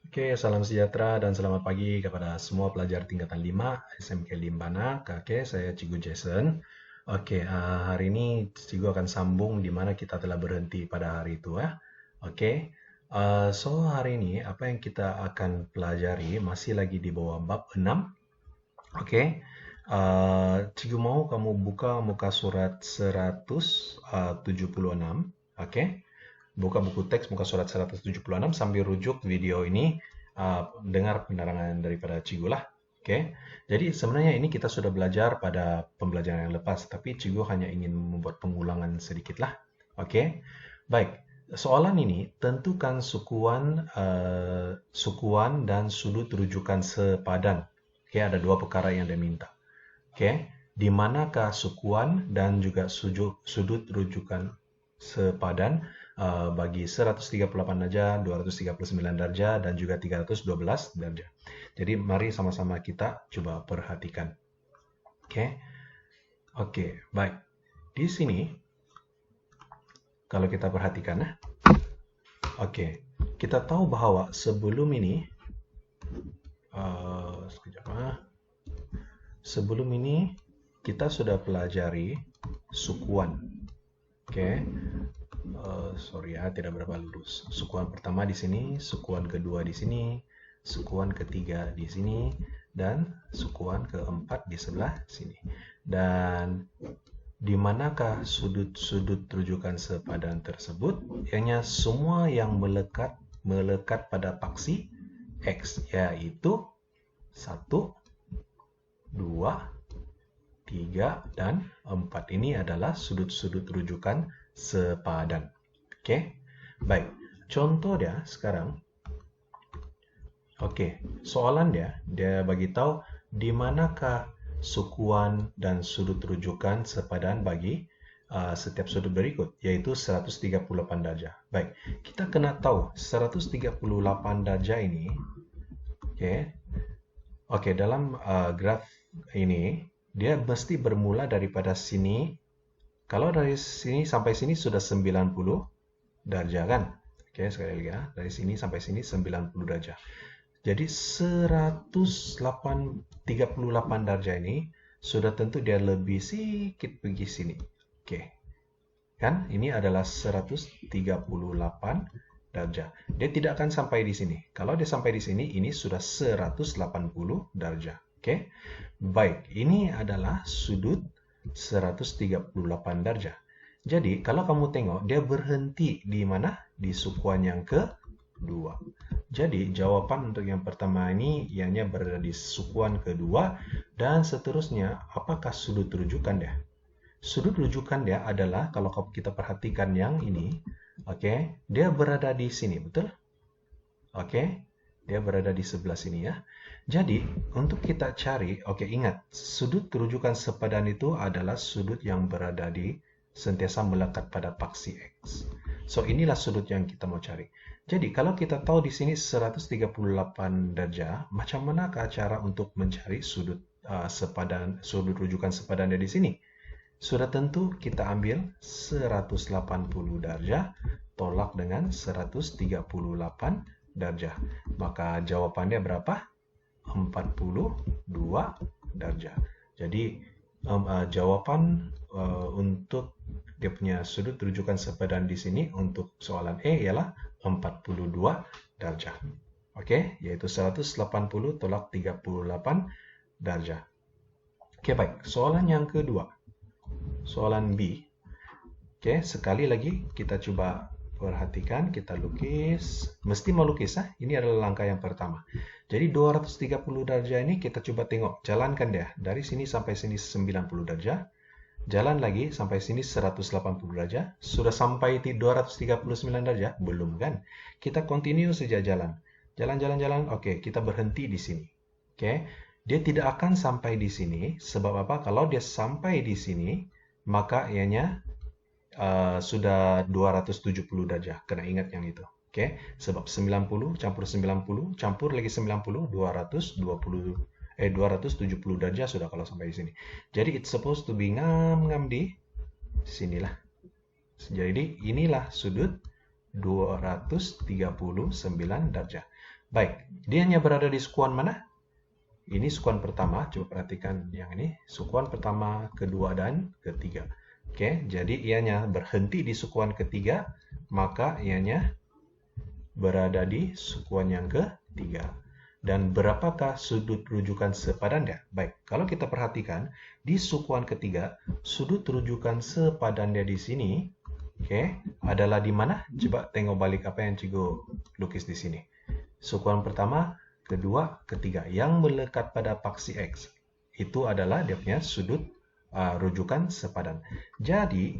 Oke, salam sejahtera dan selamat pagi kepada semua pelajar tingkatan 5 SMK Limbana. Oke, saya Cikgu Jason. Oke, hari ini Cikgu akan sambung di mana kita telah berhenti pada hari itu ya. Oke, so hari ini apa yang kita akan pelajari masih lagi di bawah bab 6. Oke, Cikgu mau kamu buka muka surat 176. Oke. Buka buku teks muka surat 176 sambil rujuk video ini, dengar penerangan daripada Cigu lah. Oke. Jadi sebenarnya ini kita sudah belajar pada pembelajaran yang lepas, tapi Cigu hanya ingin membuat pengulangan sedikit lah. Oke. Baik. Soalan ini tentukan sukuan dan sudut rujukan sepadan. Oke, ada dua perkara yang dia minta. Oke, di manakah sukuan dan juga sudut rujukan sepadan bagi 138 darjah, 239 darjah, dan juga 312 darjah. Jadi mari sama-sama kita coba perhatikan. Oke, oke, baik. Di sini, kalau kita perhatikan, oke, kita tahu bahwa sebelum ini, sekejap, sebelum ini kita sudah pelajari sukuan. Oke, sorry ya, tidak berapa lurus. Sukuan pertama di sini, sukuan kedua di sini, sukuan ketiga di sini, dan sukuan keempat di sebelah sini. Dan di manakah sudut-sudut rujukan sepadan tersebut? Ianya semua yang melekat pada paksi X, yaitu 1, 2, 3, dan 4. Ini adalah sudut-sudut rujukan sepadan. Oke, baik. Contoh dia sekarang. Oke, soalan dia bagi tahu di manakah sukuan dan sudut rujukan sepadan bagi setiap sudut berikut, yaitu 138 darjah. Baik, kita kena tahu 138 darjah ini. Oke, dalam graf ini dia mesti bermula daripada sini. Kalau dari sini sampai sini sudah 90 darjah kan? Oke, sekali lagi ya. Dari sini sampai sini 90 darjah. Jadi 138 darjah ini sudah tentu dia lebih sedikit pergi sini. Oke. Kan? Ini adalah 138 darjah. Dia tidak akan sampai di sini. Kalau dia sampai di sini, ini sudah 180 darjah. Oke. Baik, ini adalah sudut 138 darjah. Jadi, kalau kamu tengok, dia berhenti di mana? Di sukuan yang kedua. Jadi, jawaban untuk yang pertama ini ianya berada di sukuan kedua, dan seterusnya, apakah sudut rujukan dia? Sudut rujukan dia adalah, kalau kita perhatikan yang ini, oke, dia berada di sini, betul? Oke, dia berada di sebelah sini ya. Jadi, untuk kita cari, oke, ingat, sudut rujukan sepadan itu adalah sudut yang berada di sentiasa melekat pada paksi X. So, inilah sudut yang kita mau cari. Jadi, kalau kita tahu di sini 138 derajat, macam manakah cara untuk mencari sudut sudut rujukan sepadannya di sini? Sudah tentu kita ambil 180 darjah tolak dengan 138 darjah. Maka jawabannya berapa? 42 darjah. Jadi jawaban untuk dia punya sudut rujukan sepadan di sini untuk soalan E ialah 42 darjah. Oke, yaitu 180 tolak 38 darjah. Oke, baik. Soalan yang kedua. Soalan B. Oke, sekali lagi kita coba perhatikan, kita lukis. Mesti mau lukis, ini adalah langkah yang pertama. Jadi 230 darjah ini kita coba tengok, jalankan dia. Dari sini sampai sini 90 darjah. Jalan lagi sampai sini 180 derajat. Sudah sampai 239 derajat? Belum kan? Kita continue saja jalan. Jalan. Oke, kita berhenti di sini. Oke. Dia tidak akan sampai di sini. Sebab apa? Kalau dia sampai di sini, maka ianya sudah 270 derajat. Kena ingat yang itu. Oke. Sebab 90 campur 90 campur lagi 90, 270 derajat sudah kalau sampai di sini. Jadi it's supposed to be ngam di sinilah. Jadi inilah sudut 239 derajat. Baik, dia hanya berada di sukuan mana? Ini sukuan pertama, coba perhatikan yang ini. Sukuan pertama, kedua, dan ketiga. Oke, jadi ianya berhenti di sukuan ketiga, maka ianya berada di sukuan yang ketiga. Dan berapakah sudut rujukan sepadan dia? Baik, kalau kita perhatikan di sukuan ketiga, sudut rujukan sepadan dia di sini, adalah di mana? Coba tengok balik apa yang Cikgu lukis di sini. Sukuan pertama, kedua, ketiga. Yang melekat pada paksi X itu adalah dia punya sudut rujukan sepadan. Jadi,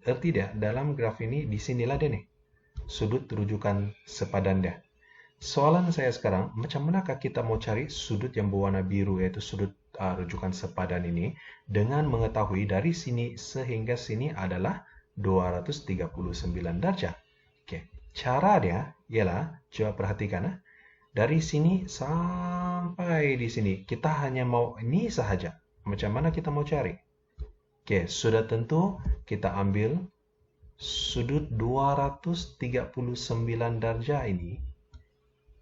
arti dia dalam graf ini disinilah dia nih, sudut rujukan sepadan dia. Soalan saya sekarang, macam manakah kita mau cari sudut yang berwarna biru, yaitu sudut rujukan sepadan ini, dengan mengetahui dari sini sehingga sini adalah 239 derajat. Oke, cara dia ialah, coba perhatikan, dari sini sampai di sini, kita hanya mau ini sahaja. Macam mana kita mau cari? Oke, sudah tentu kita ambil sudut 239 derajat ini,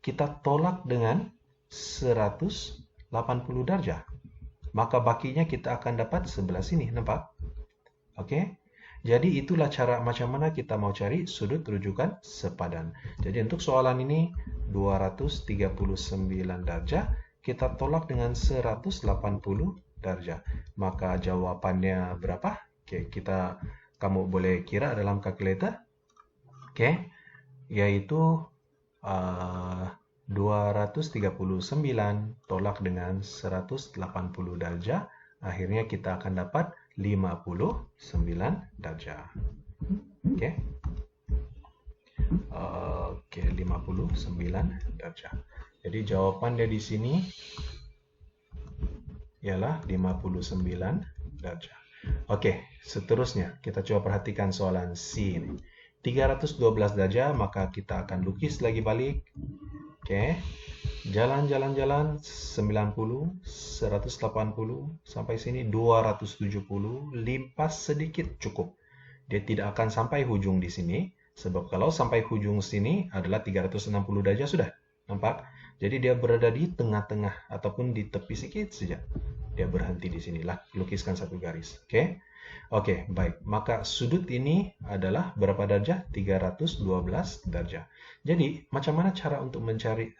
kita tolak dengan 180 derajat. Maka bakinya kita akan dapat sebelah sini, nampak? Oke. Jadi itulah cara macam mana kita mau cari sudut rujukan sepadan. Jadi untuk soalan ini 239 derajat, kita tolak dengan 180 derajat. Maka jawabannya berapa? Oke, kamu boleh kira dalam kalkulator. Oke. Yaitu 239 tolak dengan 180 derajat, akhirnya kita akan dapat 59 derajat. Oke. Oke, 59 derajat. Jadi jawaban dia di sini ialah 59 derajat. Oke, seterusnya kita coba perhatikan soalan C ini. 312 derajat, maka kita akan lukis lagi balik. Oke. Jalan-jalan-jalan 90, 180, sampai sini 270, limpas sedikit cukup. Dia tidak akan sampai hujung di sini, sebab kalau sampai hujung sini adalah 360 derajat sudah. Nampak? Jadi dia berada di tengah-tengah ataupun di tepi sedikit saja. Dia berhenti di sini. Lukiskan satu garis. Oke. Oke, baik. Maka sudut ini adalah berapa derajat? 312 derajat. Jadi, macam mana cara untuk mencari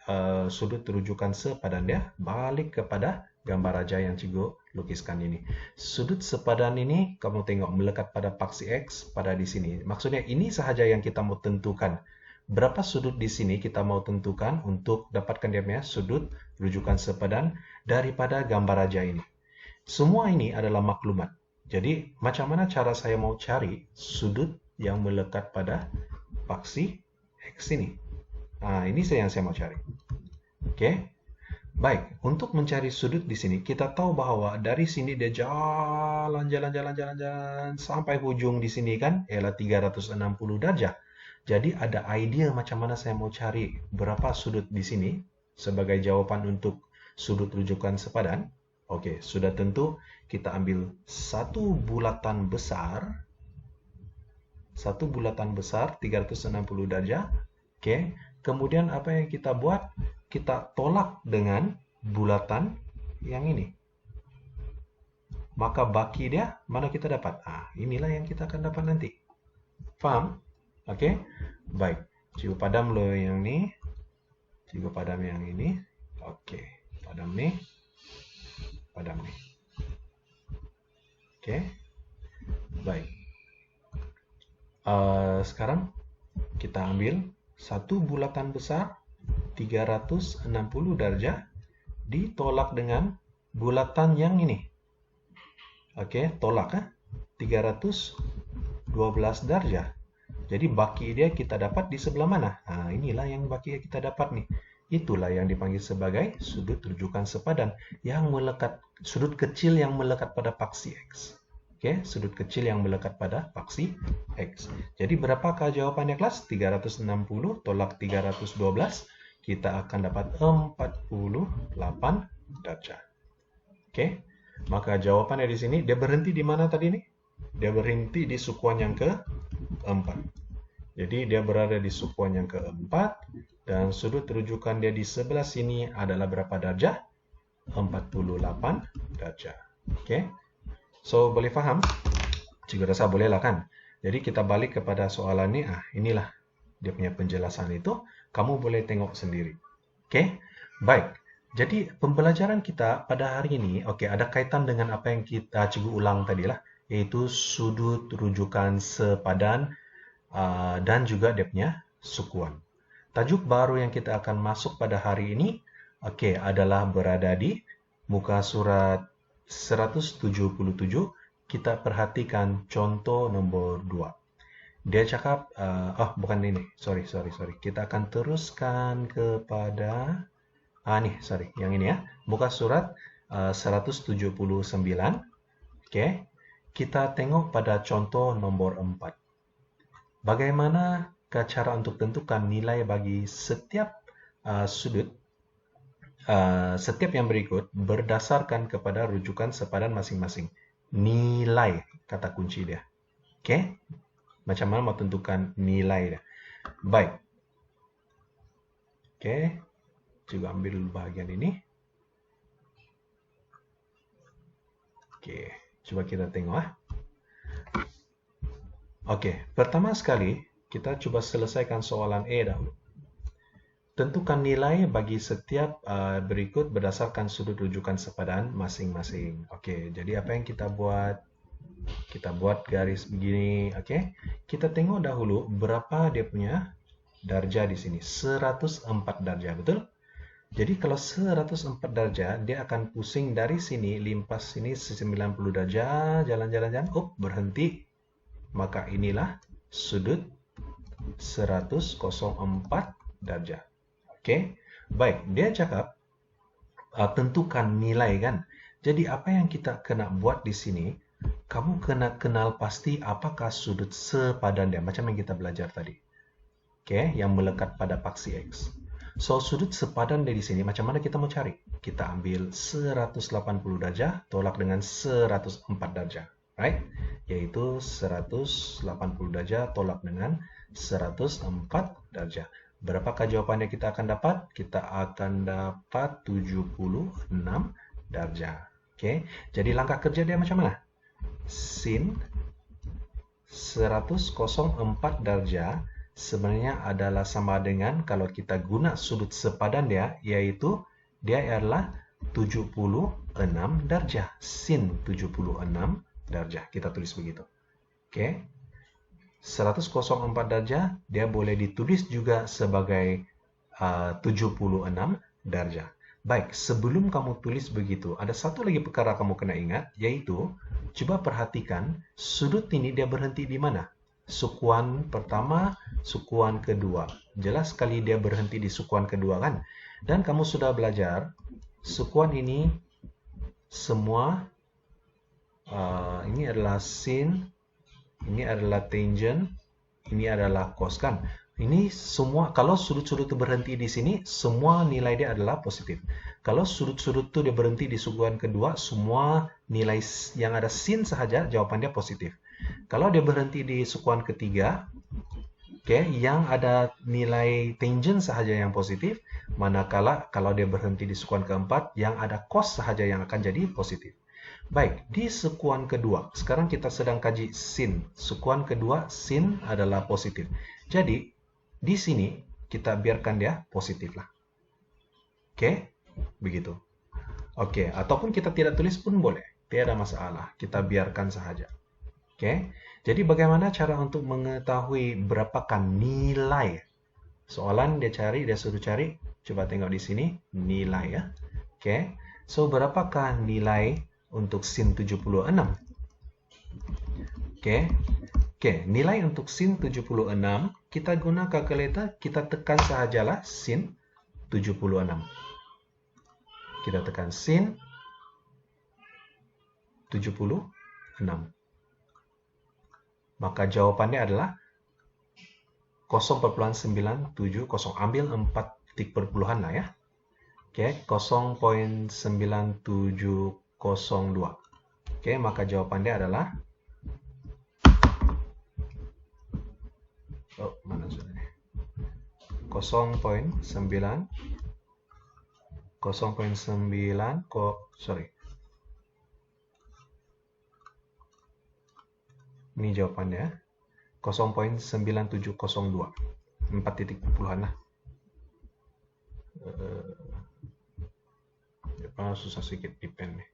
sudut rujukan sepadan dia? Balik kepada gambar raja yang Cikgu lukiskan ini. Sudut sepadan ini, kamu tengok melekat pada paksi X pada di sini. Maksudnya ini sahaja yang kita mau tentukan. Berapa sudut di sini kita mau tentukan untuk dapatkan dia punya sudut rujukan sepadan daripada gambar raja ini. Semua ini adalah maklumat. Jadi, macam mana cara saya mau cari sudut yang melekat pada paksi X ini? Nah, ini yang saya mau cari. Oke. Baik, untuk mencari sudut di sini, kita tahu bahwa dari sini dia jalan sampai ujung di sini kan, ialah 360 derajat. Jadi, ada idea macam mana saya mau cari berapa sudut di sini sebagai jawaban untuk sudut rujukan sepadan. Oke, sudah tentu kita ambil satu bulatan besar 360 derajat. Oke, kemudian apa yang kita buat? Kita tolak dengan bulatan yang ini. Maka baki dia mana kita dapat? Inilah yang kita akan dapat nanti. Faham? Oke, baik. Cikgu padam lo yang ini. Cikgu padam yang ini. Oke, padam nih. Padam nih. Oke, baik. Sekarang kita ambil satu bulatan besar 360 derajat ditolak dengan bulatan yang ini. Oke, tolak 312 derajat. Jadi baki dia kita dapat di sebelah mana? Inilah yang baki kita dapat nih. Itulah yang dipanggil sebagai sudut rujukan sepadan yang melekat, sudut kecil yang melekat pada paksi X. Oke, sudut kecil yang melekat pada paksi X. Jadi berapakah jawabannya kelas? 360 tolak 312, kita akan dapat 48 derajat. Oke, maka jawabannya di sini, dia berhenti di mana tadi nih? Dia berhenti di sukuan yang keempat. Jadi dia berada di sukuan yang keempat dan sudut rujukan dia di sebelah sini adalah berapa darjah? 48 darjah. Oke. So boleh faham? Jika rasa boleh lah kan. Jadi kita balik kepada soalan ini. Inilah dia punya penjelasan itu. Kamu boleh tengok sendiri. Oke. Baik. Jadi pembelajaran kita pada hari ini, ada kaitan dengan apa yang kita cikgu ulang tadi lah, yaitu sudut rujukan sepadan dan juga dia punya sukuan. Tajuk baru yang kita akan masuk pada hari ini, adalah berada di muka surat 177. Kita perhatikan contoh nomor 2. Dia cakap, bukan ini, sorry. Kita akan teruskan kepada, yang ini ya, muka surat 179. Kita tengok pada contoh nomor 4. Bagaimana cara untuk tentukan nilai bagi setiap sudut, setiap yang berikut berdasarkan kepada rujukan sepadan masing-masing. Nilai, kata kunci dia. Macam mana mau tentukan nilai dia? Baik. Juga ambil bahagian ini. Coba kita tengok. Pertama sekali kita coba selesaikan soalan E dahulu. Tentukan nilai bagi setiap berikut berdasarkan sudut rujukan sepadan masing-masing. Jadi apa yang kita buat? Kita buat garis begini. Kita tengok dahulu berapa dia punya darjah di sini. 104 darjah, betul? Jadi kalau 104 darjah, dia akan pusing dari sini, limpas sini 90 darjah, jalan-jalan, berhenti. Maka inilah sudut 104 darjah. Baik, dia cakap tentukan nilai kan. Jadi apa yang kita kena buat di sini, kamu kena kenal pasti apakah sudut sepadan dia, macam yang kita belajar tadi. Yang melekat pada paksi X. So sudut sepadan dia di sini, macam mana kita mau cari? Kita ambil 180 darjah tolak dengan 104 darjah. Right? Yaitu 180 darjah tolak dengan 104 darjah. Berapakah jawabannya kita akan dapat? Kita akan dapat 76 darjah. Jadi langkah kerja dia macam mana? Sin 104 darjah sebenarnya adalah sama dengan kalau kita guna sudut sepadan dia, yaitu dia adalah 76 darjah. Sin 76 darjah. Kita tulis begitu. 104 darjah, dia boleh ditulis juga sebagai 76 darjah. Baik, sebelum kamu tulis begitu, ada satu lagi perkara kamu kena ingat, yaitu, coba perhatikan, sudut ini dia berhenti di mana? Sukuan pertama, sukuan kedua. Jelas sekali dia berhenti di sukuan kedua kan? Dan kamu sudah belajar, sukuan ini semua, ini adalah sin, ini adalah tangent, ini adalah cos kan? Ini semua, kalau sudut-sudut itu berhenti di sini, semua nilai dia adalah positif. Kalau sudut-sudut itu dia berhenti di sukuan kedua, semua nilai yang ada sin sahaja, jawaban dia positif. Kalau dia berhenti di sukuan ketiga, yang ada nilai tangent sahaja yang positif, manakala kalau dia berhenti di sukuan keempat, yang ada cos sahaja yang akan jadi positif. Baik, di sukuan kedua, sekarang kita sedang kaji sin. Sukuan kedua, sin adalah positif. Jadi, di sini kita biarkan dia positif lah. Begitu. Ataupun kita tidak tulis pun boleh. Tidak ada masalah. Kita biarkan sahaja. Jadi bagaimana cara untuk mengetahui berapakah nilai? Soalan dia suruh cari. Coba tengok di sini, nilai ya. So berapakah nilai untuk sin 76? Nilai untuk sin 76, kita guna kalkulator, kita tekan sahajalah sin 76. Kita tekan sin 76. Maka jawabannya adalah 0,970. Ambil 4 titik perpuluhan lah ya. 0,9702. Maka jawabannya adalah Oh, mana sudah nih? 0,9 kok, sorry. Ini jawabannya 0,9702. 4 titik puluhan lah. Susah sedikit di pen nih.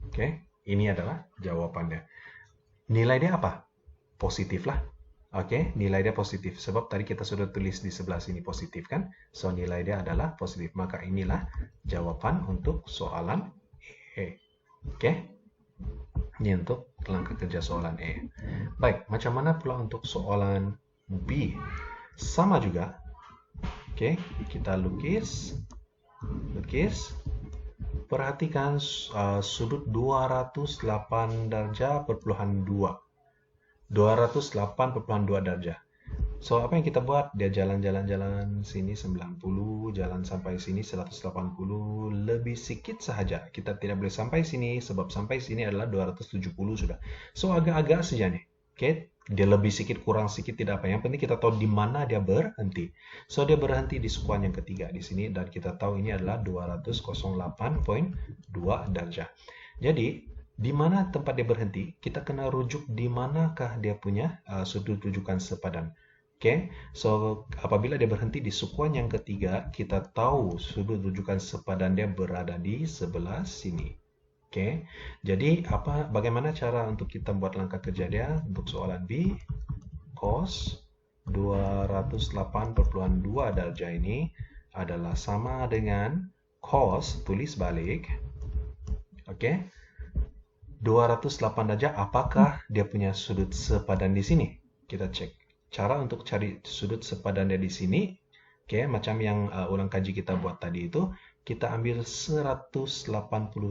Oke, ini adalah jawabannya. Nilai dia apa? Positif lah. Oke, nilai dia positif. Sebab tadi kita sudah tulis di sebelah sini positif kan? So, nilai dia adalah positif. Maka inilah jawaban untuk soalan E. Oke? Ini untuk langkah kerja soalan E. Baik, macam mana pula untuk soalan B? Sama juga. Oke, kita lukis. Perhatikan sudut 208 darjah perpuluhan 2. 208,2 darjah. So, apa yang kita buat? Dia jalan-jalan-jalan sini 90, jalan sampai sini 180, lebih sedikit sahaja. Kita tidak boleh sampai sini, sebab sampai sini adalah 270 sudah. So, agak-agak saja nih. Oke, dia lebih sedikit, kurang sedikit, tidak apa. Yang penting kita tahu di mana dia berhenti. So, dia berhenti di sekuan yang ketiga di sini, dan kita tahu ini adalah 208,2 darjah. Jadi, di mana tempat dia berhenti, kita kena rujuk di manakah dia punya sudut rujukan sepadan. Oke, so apabila dia berhenti di sekuan yang ketiga, kita tahu sudut rujukan sepadan dia berada di sebelah sini. Oke, jadi bagaimana cara untuk kita buat langkah kerja dia untuk soalan B? Cos 208,2 darjah ini adalah sama dengan cos, tulis balik. Oke, 208 darjah, apakah dia punya sudut sepadan di sini? Kita cek. Cara untuk cari sudut sepadan dia di sini, oke, macam yang ulang kaji kita buat tadi itu, kita ambil 180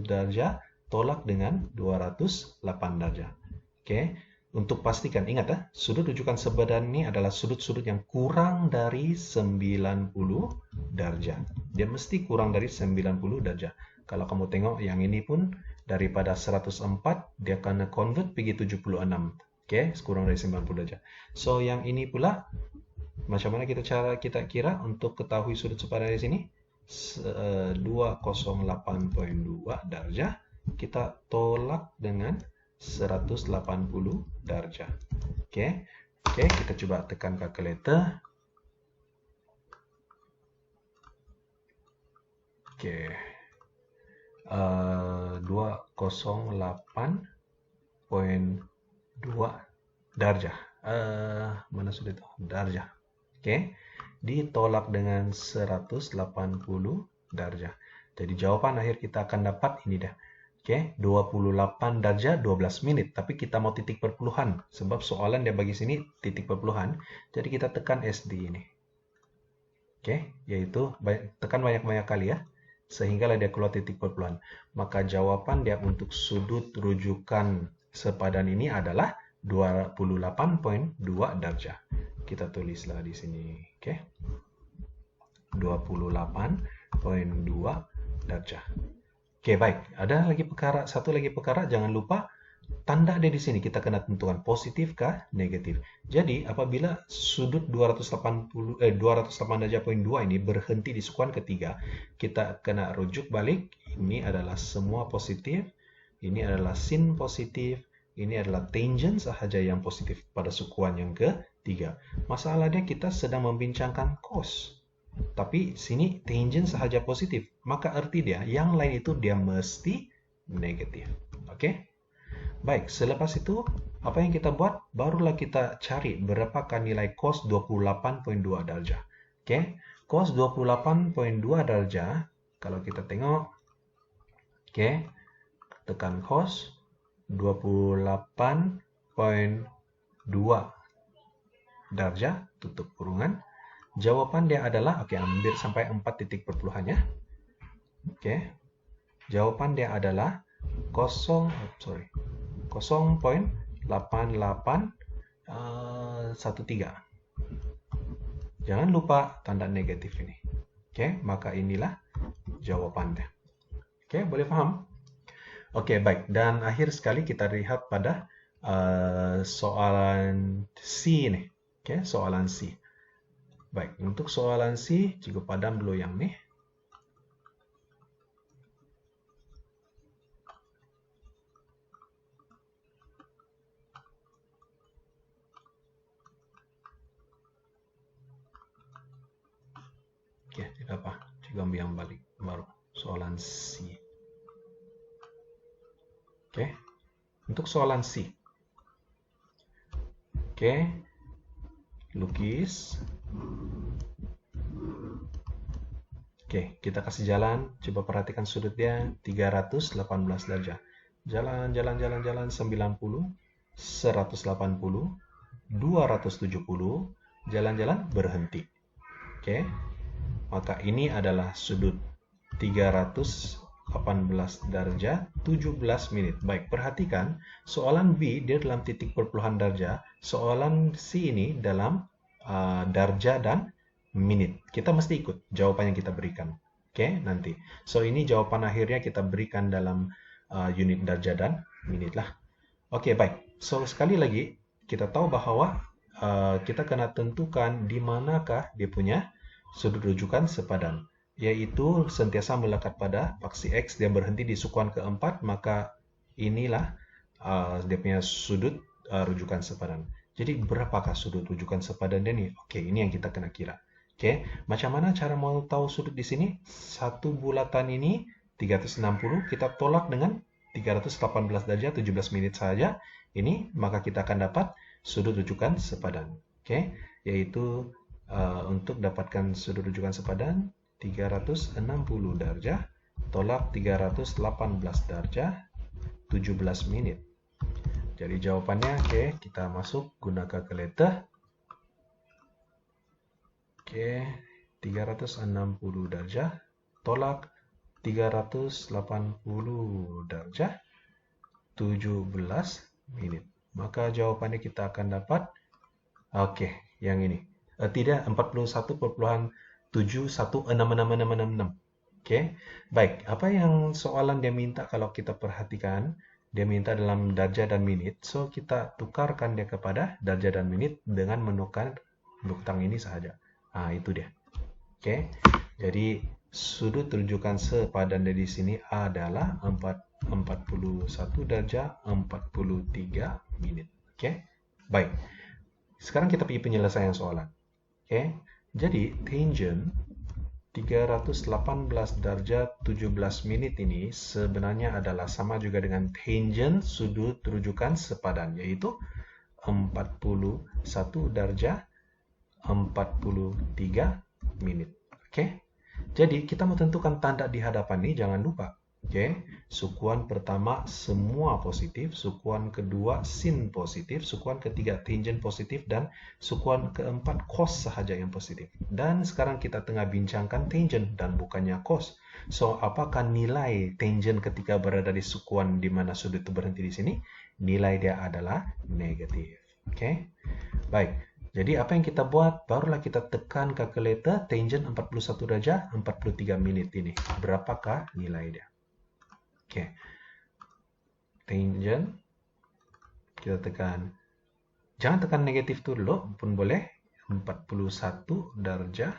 darjah tolak dengan 208 darjah. Oke, untuk pastikan, ingat ya, sudut rujukan sepadan ini adalah sudut-sudut yang kurang dari 90 darjah. Dia mesti kurang dari 90 darjah. Kalau kamu tengok yang ini pun, daripada 104, dia akan convert pergi 76. Oke, kurang dari 90 darjah. So, yang ini pula, macam mana cara kita kira untuk ketahui sudut sepadan di sini? 208,2 darjah, kita tolak dengan 180 darjah. Oke, kita coba tekan kalkulator. Oke. 208,2 darjah. Mana sudah itu? Darjah. Oke. Ditolak dengan 180 darjah. Jadi jawaban akhir kita akan dapat ini dah. Oke, 28 darjah 12 menit. Tapi kita mau titik perpuluhan. Sebab soalan dia bagi sini titik perpuluhan. Jadi kita tekan SD ini. Oke, yaitu tekan banyak-banyak kali ya. Sehinggalah dia keluar titik perpuluhan. Maka jawaban dia untuk sudut rujukan sepadan ini adalah 28,2 darjah. Kita tulislah di sini, oke? 28,2 darjah. Oke, baik. Ada lagi satu lagi perkara, jangan lupa tanda dia di sini kita kena tentukan positif kah negatif. Jadi apabila sudut 208 darjah,2 ini berhenti di sekuan ketiga, kita kena rujuk balik. Ini adalah semua positif, ini adalah sin positif, ini adalah tangent sahaja yang positif pada sekuan yang ketiga. Masalahnya kita sedang membincangkan cos. Tapi sini tangent sahaja positif, maka arti dia yang lain itu dia mesti negatif. Oke? Baik, selepas itu apa yang kita buat? Barulah kita cari berapakah nilai cos 28,2 darjah. Oke, cos 28,2 darjah, kalau kita tengok, oke, tekan cos 28,2 darjah, tutup kurungan. Jawaban dia adalah, oke, ambil sampai 4 titik perpuluhannya. Oke, jawaban dia adalah 0,8813. Jangan lupa tanda negatif ini. Oke, maka inilah jawabannya. Oke, boleh paham? Oke, baik. Dan akhir sekali kita lihat pada soalan C ini. Oke, soalan C. Baik, untuk soalan C, cikgu padam dulu yang nih. Oke, tidak apa. Cikgu ambil yang balik baru. Soalan C. Oke, untuk soalan C. Oke, lukis. Oke, kita kasih jalan. Coba perhatikan sudutnya 318 derajat. Jalan, jalan, jalan, jalan 90, 180, 270, jalan-jalan berhenti. Oke, maka ini adalah sudut 318 derajat 17 menit. Baik, perhatikan soalan B dia dalam titik perpuluhan derajat, soalan C ini dalam derajat dan menit. Kita mesti ikut jawaban yang kita berikan. Oke, nanti. So, ini jawaban akhirnya kita berikan dalam unit derajat dan menit lah. Oke, baik. So, sekali lagi, kita tahu bahwa kita kena tentukan di manakah dia punya sudut rujukan sepadan, yaitu sentiasa melekat pada paksi X dan berhenti di sukuan keempat, maka inilah dia punya sudut rujukan sepadan. Jadi, berapakah sudut rujukan sepadan ini? Oke, ini yang kita kena kira. Oke, macam mana cara mau tahu sudut di sini? Satu bulatan ini 360, kita tolak dengan 318 derajat 17 menit saja. Ini, maka kita akan dapat sudut rujukan sepadan. Oke, yaitu untuk dapatkan sudut rujukan sepadan 360 derajat tolak 318 derajat 17 menit. Jadi jawabannya, oke, kita masuk guna kalkulator. Oke, 360 derajat tolak 380 derajat 17 menit. Maka jawabannya kita akan dapat, oke, yang ini. Tidak, 41,7166666. Oke, baik. Apa yang soalan dia minta kalau kita perhatikan? Dia minta dalam derajat dan menit. So, kita tukarkan dia kepada derajat dan menit dengan menukar butang ini saja. Nah, itu dia. Oke, jadi sudut rujukan sepadan dari sini adalah 41 derajat 43 menit. Oke, baik. Sekarang kita pergi penyelesaian soalan. Oke, jadi tangent 318 derajat 17 menit ini sebenarnya adalah sama juga dengan tangent sudut rujukan sepadan, yaitu 41 derajat 43 menit. Oke. Jadi kita mau tentukan tanda di hadapan ini, jangan lupa. Oke. Sukuan pertama semua positif, sukuan kedua sin positif, sukuan ketiga tangent positif, dan sukuan keempat cos sahaja yang positif. Dan sekarang kita tengah bincangkan tangent dan bukannya cos. So, apakah nilai tangent ketika berada di sukuan di mana sudut itu berhenti di sini? Nilai dia adalah negatif. Oke. Baik. Jadi apa yang kita buat? Barulah kita tekan kalkulator tangent 41 derajat 43 menit ini. Berapakah nilai dia? Oke. Tangent kita tekan. Jangan tekan negatif itu dulu pun boleh. 41 derajat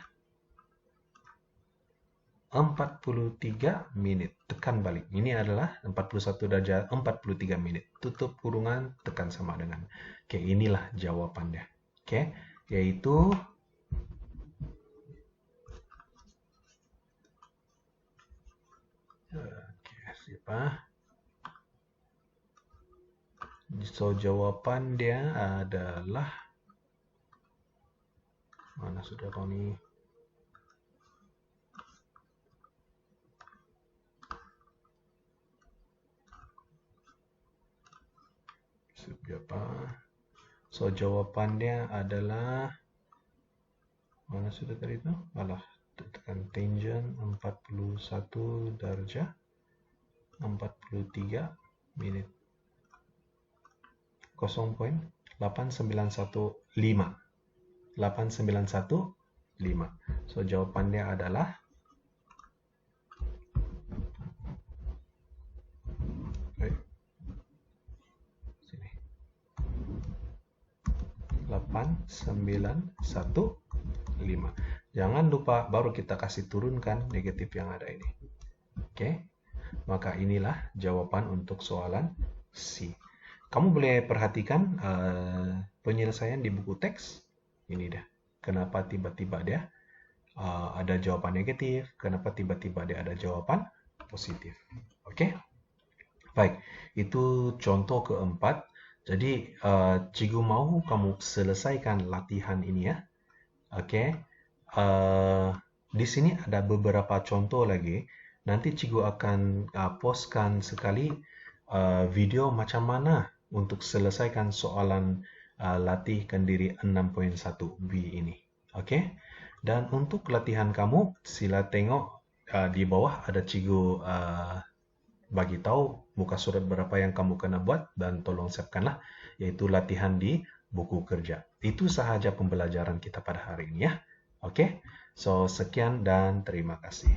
43 menit. Tekan balik. Ini adalah 41 derajat 43 menit. Tutup kurungan, tekan sama dengan. Oke, inilah jawabannya. Oke, yaitu siapa? So, jawaban dia adalah mana sudah kau nih? Siapa? So, jawabannya adalah mana sudah tadi itu? Alah, tekan tangent 41 derajat 43 menit. 0.8915. 8915. So, jawabannya adalah 8,915. Jangan lupa baru kita kasih turunkan negatif yang ada ini. Oke, maka inilah jawaban untuk soalan C. Kamu boleh perhatikan penyelesaian di buku teks. Ini dah. Kenapa tiba-tiba dia ada jawaban negatif? Kenapa tiba-tiba dia ada jawaban positif? Oke, baik. Itu contoh keempat. Jadi, cikgu mau kamu selesaikan latihan ini ya. Oke. Di sini ada beberapa contoh lagi. Nanti cikgu akan postkan sekali video macam mana untuk selesaikan soalan latihkan diri 6.1B ini. Oke. Dan untuk latihan kamu, sila tengok di bawah ada cikgu bagi tahu muka surat berapa yang kamu kena buat dan tolong siapkanlah, yaitu latihan di buku kerja. Itu sahaja pembelajaran kita pada hari ini ya. Oke, so sekian dan terima kasih.